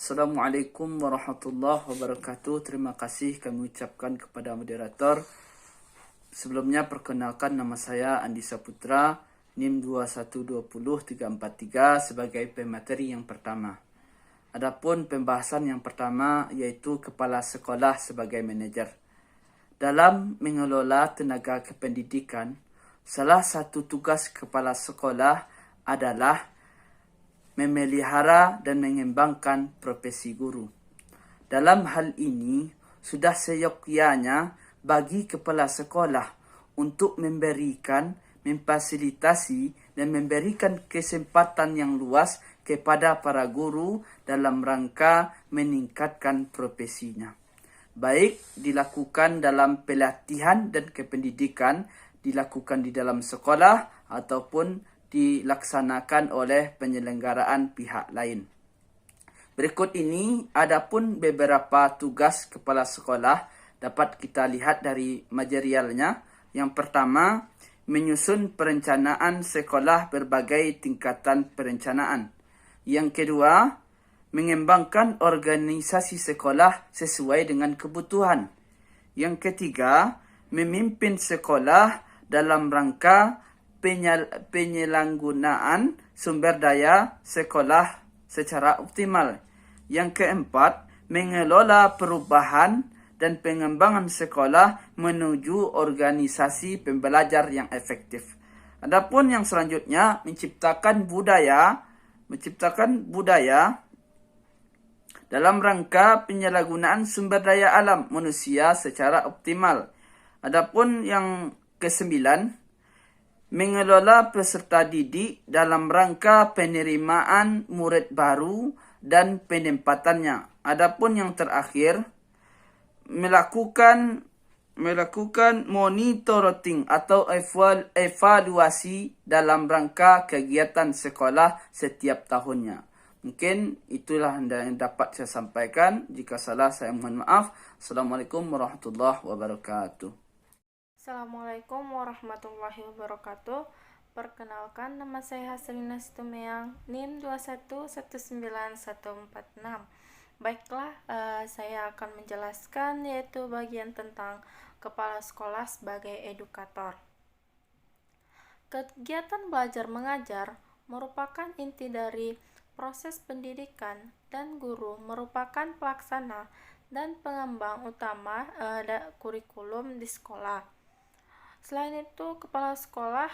Assalamualaikum warahmatullahi wabarakatuh. Terima kasih kami ucapkan kepada moderator. Sebelumnya perkenalkan, nama saya Andi Saputra, NIM 2120343 sebagai pemateri yang pertama. Adapun pembahasan yang pertama yaitu kepala sekolah sebagai manajer. Dalam mengelola tenaga kependidikan, salah satu tugas kepala sekolah adalah memelihara dan mengembangkan profesi guru. Dalam hal ini, sudah seyogyanya bagi kepala sekolah untuk memfasilitasi dan memberikan kesempatan yang luas kepada para guru dalam rangka meningkatkan profesinya. Baik dilakukan dalam pelatihan dan kependidikan, dilakukan di dalam sekolah ataupun dilaksanakan oleh penyelenggaraan pihak lain. Berikut ini adapun beberapa tugas kepala sekolah dapat kita lihat dari materialnya. Yang pertama, menyusun perencanaan sekolah berbagai tingkatan perencanaan. Yang kedua, mengembangkan organisasi sekolah sesuai dengan kebutuhan. Yang ketiga, memimpin sekolah dalam rangka penyalahgunaan sumber daya sekolah secara optimal. Yang keempat, mengelola perubahan dan pengembangan sekolah menuju organisasi pembelajar yang efektif. Adapun yang selanjutnya, menciptakan budaya dalam rangka penyalahgunaan sumber daya alam manusia secara optimal. Adapun yang kesembilan, mengelola peserta didik dalam rangka penerimaan murid baru dan penempatannya. Adapun yang terakhir, melakukan monitoring atau evaluasi dalam rangka kegiatan sekolah setiap tahunnya. Mungkin itulah yang dapat saya sampaikan. Jika salah, saya mohon maaf. Assalamualaikum warahmatullahi wabarakatuh. Assalamualaikum warahmatullahi wabarakatuh. Perkenalkan, nama saya Haselina Situmeang, NIM 2119146. Baiklah, saya akan menjelaskan yaitu bagian tentang kepala sekolah sebagai edukator. Kegiatan belajar mengajar merupakan inti dari proses pendidikan dan guru merupakan pelaksana dan pengembang utama kurikulum di sekolah. Selain itu, kepala sekolah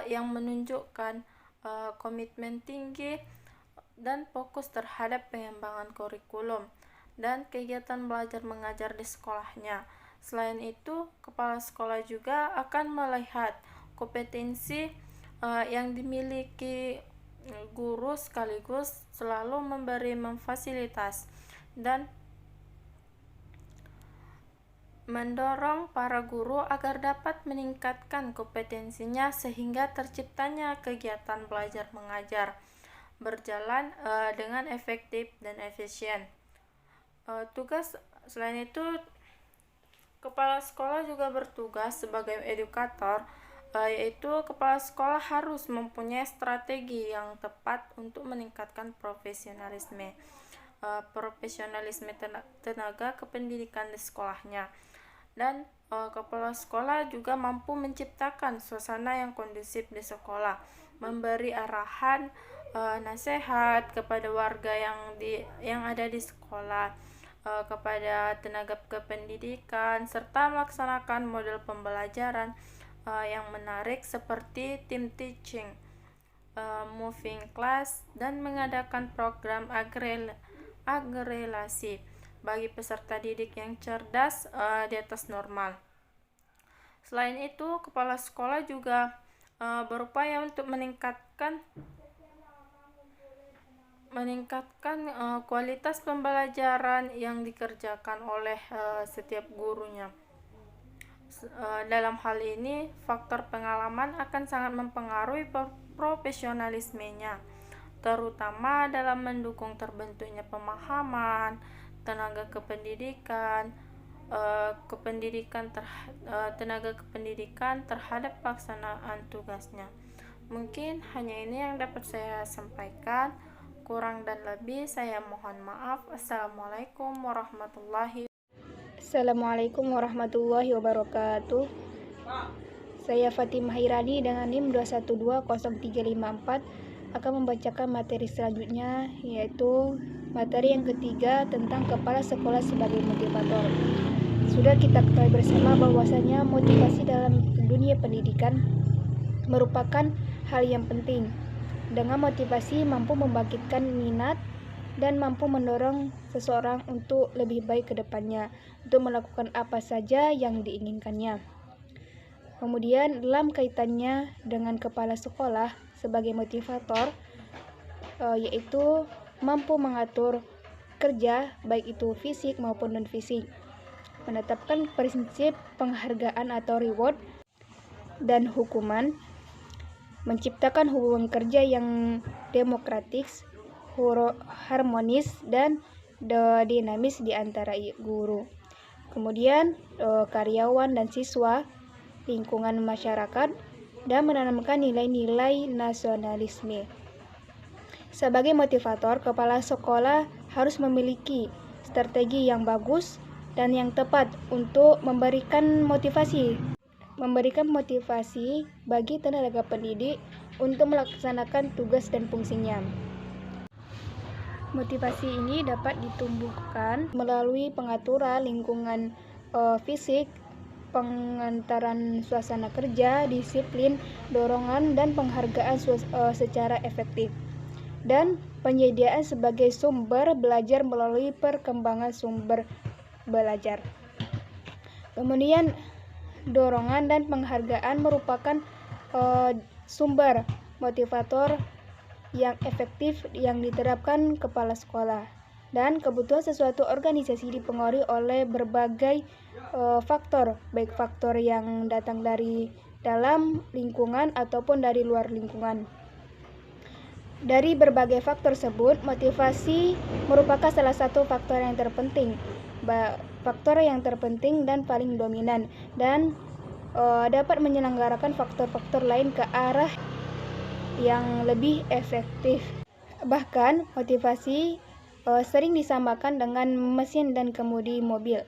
yang menunjukkan komitmen tinggi dan fokus terhadap pengembangan kurikulum dan kegiatan belajar mengajar di sekolahnya. Selain itu, kepala sekolah juga akan melihat kompetensi yang dimiliki guru sekaligus selalu memfasilitasi dan mendorong para guru agar dapat meningkatkan kompetensinya sehingga terciptanya kegiatan belajar mengajar berjalan dengan efektif dan efisien. Tugas selain itu, kepala sekolah juga bertugas sebagai edukator, yaitu kepala sekolah harus mempunyai strategi yang tepat untuk meningkatkan profesionalisme tenaga kependidikan di sekolahnya. Dan kepala sekolah juga mampu menciptakan suasana yang kondusif di sekolah, memberi arahan, nasihat kepada warga yang ada di sekolah, kepada tenaga kependidikan, serta melaksanakan model pembelajaran yang menarik seperti team teaching, moving class, dan mengadakan program agregasi bagi peserta didik yang cerdas di atas normal. Selain itu, kepala sekolah juga berupaya untuk meningkatkan kualitas pembelajaran yang dikerjakan oleh setiap gurunya. Dalam hal ini, faktor pengalaman akan sangat mempengaruhi profesionalismenya, terutama dalam mendukung terbentuknya pemahaman tenaga kependidikan terhadap pelaksanaan tugasnya. Mungkin hanya ini yang dapat saya sampaikan. Kurang dan lebih saya mohon maaf. Assalamualaikum warahmatullahi wabarakatuh. Assalamualaikum warahmatullahi wabarakatuh. Saya Fatimah Irani dengan NIM 2120354 akan membacakan materi selanjutnya, yaitu materi yang ketiga tentang kepala sekolah sebagai motivator. Sudah kita ketahui bersama bahwasanya motivasi dalam dunia pendidikan merupakan hal yang penting. Dengan motivasi mampu membangkitkan minat dan mampu mendorong seseorang untuk lebih baik ke depannya, untuk melakukan apa saja yang diinginkannya. Kemudian dalam kaitannya dengan kepala sekolah sebagai motivator, yaitu mampu mengatur kerja baik itu fisik maupun non fisik, menetapkan prinsip penghargaan atau reward dan hukuman, menciptakan hubungan kerja yang demokratis, harmonis, dan dinamis di antara guru. Kemudian karyawan dan siswa, lingkungan masyarakat, dan menanamkan nilai-nilai nasionalisme. Sebagai motivator, kepala sekolah harus memiliki strategi yang bagus dan yang tepat untuk memberikan motivasi bagi tenaga pendidik untuk melaksanakan tugas dan fungsinya. Motivasi ini dapat ditumbuhkan melalui pengaturan lingkungan fisik, pengantaran suasana kerja, disiplin, dorongan, dan penghargaan secara efektif, dan penyediaan sebagai sumber belajar melalui perkembangan sumber belajar. Kemudian dorongan dan penghargaan merupakan sumber motivator yang efektif yang diterapkan kepala sekolah, dan kebutuhan sesuatu organisasi dipengaruhi oleh berbagai faktor, baik faktor yang datang dari dalam lingkungan ataupun dari luar lingkungan. Dari berbagai faktor tersebut, motivasi merupakan salah satu faktor yang terpenting dan paling dominan, dan dapat menyelenggarakan faktor-faktor lain ke arah yang lebih efektif. Bahkan motivasi sering disamakan dengan mesin dan kemudi mobil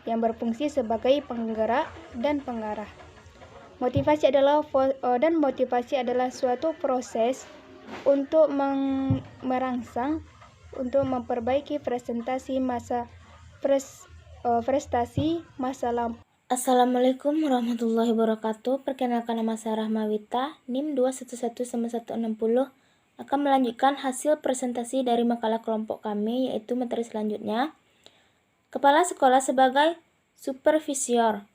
yang berfungsi sebagai penggerak dan pengarah. Motivasi adalah suatu proses untuk merangsang, untuk memperbaiki prestasi masa lampau. Assalamualaikum warahmatullahi wabarakatuh. Perkenalkan, nama saya Rahmawita, NIM 2119160, akan melanjutkan hasil presentasi dari makalah kelompok kami, yaitu materi selanjutnya, kepala sekolah sebagai supervisor.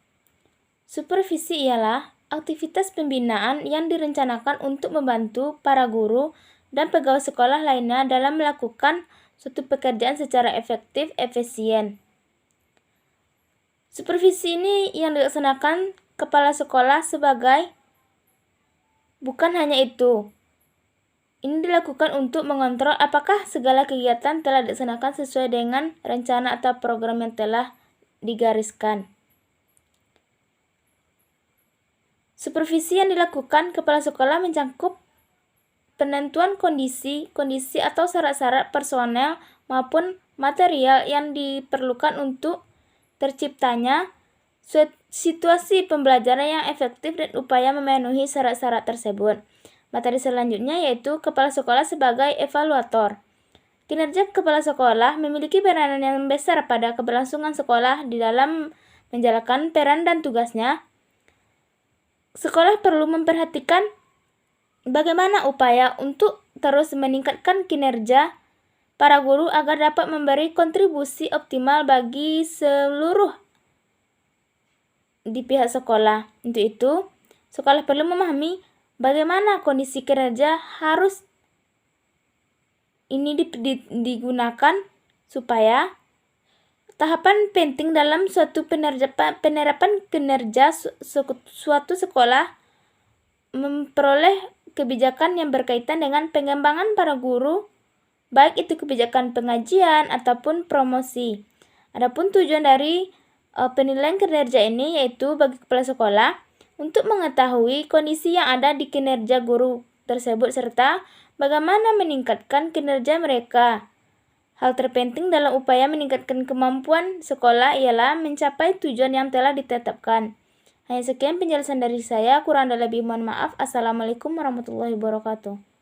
Supervisi ialah aktivitas pembinaan yang direncanakan untuk membantu para guru dan pegawai sekolah lainnya dalam melakukan suatu pekerjaan secara efektif, efisien. Supervisi ini yang dilaksanakan kepala sekolah sebagai bukan hanya itu. Ini dilakukan untuk mengontrol apakah segala kegiatan telah dilaksanakan sesuai dengan rencana atau program yang telah digariskan. Supervisi yang dilakukan kepala sekolah mencakup penentuan kondisi atau syarat-syarat personel maupun material yang diperlukan untuk terciptanya situasi pembelajaran yang efektif dan upaya memenuhi syarat-syarat tersebut. Materi selanjutnya yaitu kepala sekolah sebagai evaluator. Kinerja kepala sekolah memiliki peranan yang besar pada keberlangsungan sekolah. Di dalam menjalankan peran dan tugasnya, sekolah perlu memperhatikan bagaimana upaya untuk terus meningkatkan kinerja para guru agar dapat memberi kontribusi optimal bagi seluruh di pihak sekolah. Untuk itu, sekolah perlu memahami bagaimana kondisi kinerja harus ini digunakan supaya tahapan penting dalam suatu penerapan kinerja suatu sekolah memperoleh kebijakan yang berkaitan dengan pengembangan para guru, baik itu kebijakan pengajian ataupun promosi. Adapun tujuan dari penilaian kinerja ini yaitu bagi kepala sekolah untuk mengetahui kondisi yang ada di kinerja guru tersebut serta bagaimana meningkatkan kinerja mereka. Hal terpenting dalam upaya meningkatkan kemampuan sekolah ialah mencapai tujuan yang telah ditetapkan. Hanya sekian penjelasan dari saya, kurang dan lebih mohon maaf. Assalamualaikum warahmatullahi wabarakatuh.